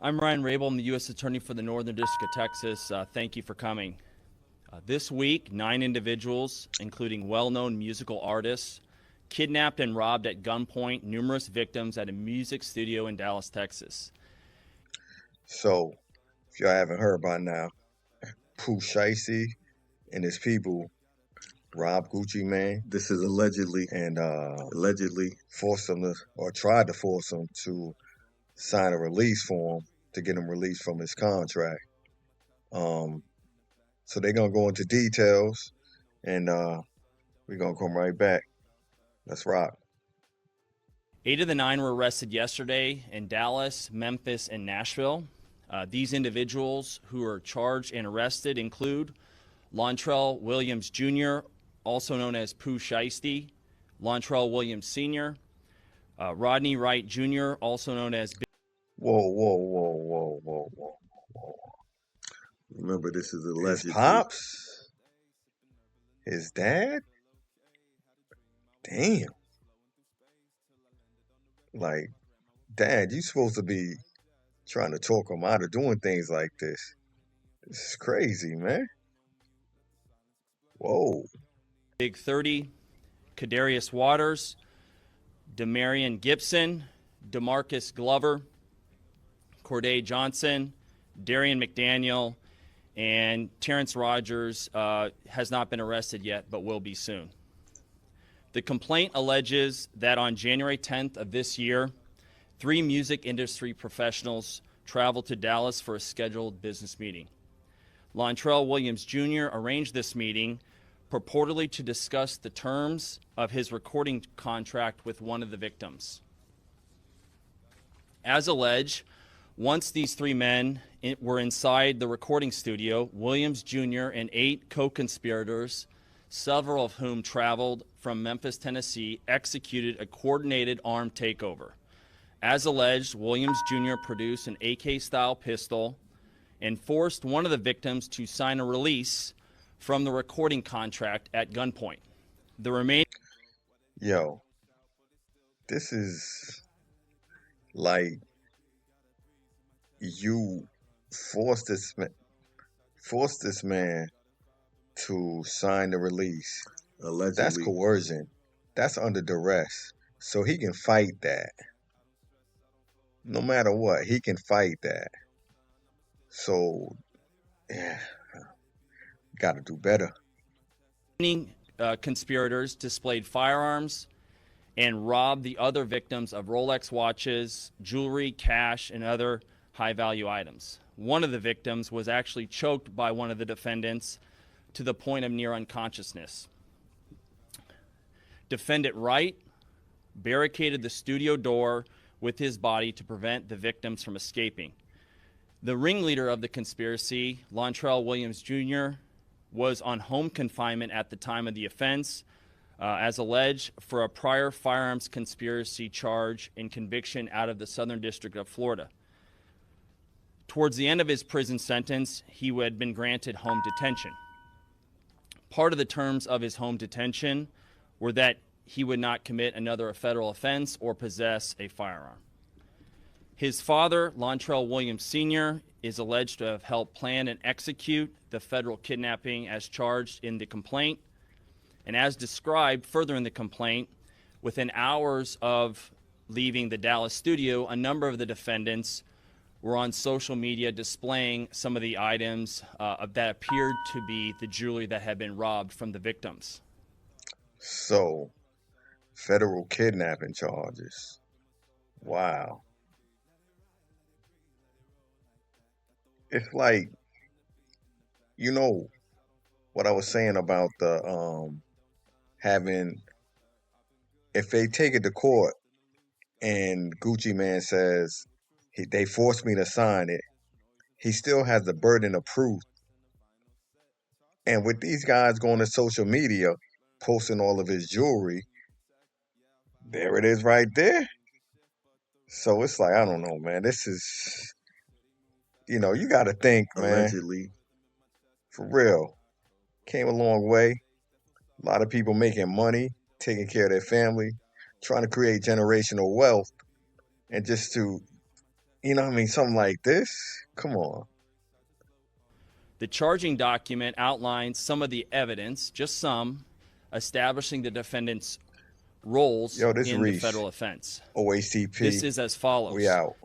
I'm Ryan Rabel. I'm the U.S. Attorney for the Northern District of Texas. Thank you for coming. This week, 9 individuals, including well-known musical artists, kidnapped and robbed at gunpoint numerous victims at a music studio in Dallas, Texas. So, if y'all haven't heard by now, Pooh Shiesty and his people robbed Gucci Mane. This is allegedly, and allegedly forced him to, or tried to force him to sign a release form to get him released from his contract. Um, so they're gonna go into details, and we're gonna come right back. Let's rock. 8 of the 9 were arrested yesterday in Dallas, Memphis, and Nashville. These individuals who are charged and arrested include Lontrell Williams Jr., also known as Pooh Shiesty, Lontrell Williams Sr., Rodney Wright Jr., also known as Whoa, whoa, whoa, whoa, whoa, whoa, whoa. Remember, this is allegedly. His pops? His dad? Damn. Like, Dad, you supposed to be trying to talk him out of doing things like this. This is crazy, man. Whoa. Big 30, Kadarius Waters, Demarion Gibson, DeMarcus Glover, Corday Johnson, Darian McDaniel, and Terrence Rogers has not been arrested yet, but will be soon. The complaint alleges that on January 10th of this year, 3 music industry professionals traveled to Dallas for a scheduled business meeting. Lontrell Williams Jr. arranged this meeting purportedly to discuss the terms of his recording contract with one of the victims. As alleged, once these 3 men were inside the recording studio, Williams Jr. and 8 co-conspirators, several of whom traveled from Memphis, Tennessee, executed a coordinated armed takeover. As alleged, Williams Jr. produced an AK-style pistol and forced one of the victims to sign a release from the recording contract at gunpoint. The remaining... Yo, this is like you forced this man to sign the release. Allegedly. That's coercion. That's under duress. So he can fight that. No matter what, he can fight that. So, yeah, got to do better. Conspirators displayed firearms and robbed the other victims of Rolex watches, jewelry, cash, and other high-value items. One of the victims was actually choked by one of the defendants to the point of near unconsciousness. Defendant Wright barricaded the studio door with his body to prevent the victims from escaping. The ringleader of the conspiracy, Lontrell Williams Jr., was on home confinement at the time of the offense, as alleged, for a prior firearms conspiracy charge and conviction out of the Southern District of Florida. Towards the end of his prison sentence, he had been granted home detention. Part of the terms of his home detention were that he would not commit another federal offense or possess a firearm. His father, Lontrell Williams Sr., is alleged to have helped plan and execute the federal kidnapping as charged in the complaint. And as described further in the complaint, within hours of leaving the Dallas studio, a number of the defendants were on social media displaying some of the items that appeared to be the jewelry that had been robbed from the victims. So, federal kidnapping charges. Wow. It's like, you know, what I was saying about the having, if they take it to court and Gucci Man says they forced me to sign it, he still has the burden of proof. And with these guys going to social media, posting all of his jewelry, there it is right there. So it's like, I don't know, man. This is, you got to think, man. Allegedly. For real. Came a long way. A lot of people making money, taking care of their family, trying to create generational wealth, and just to You know what I mean? Something like this. Come on. The charging document outlines some of the evidence, just some, establishing the defendant's roles Yo, this in the Reese. federal offense. OACP. This is as We follows. out.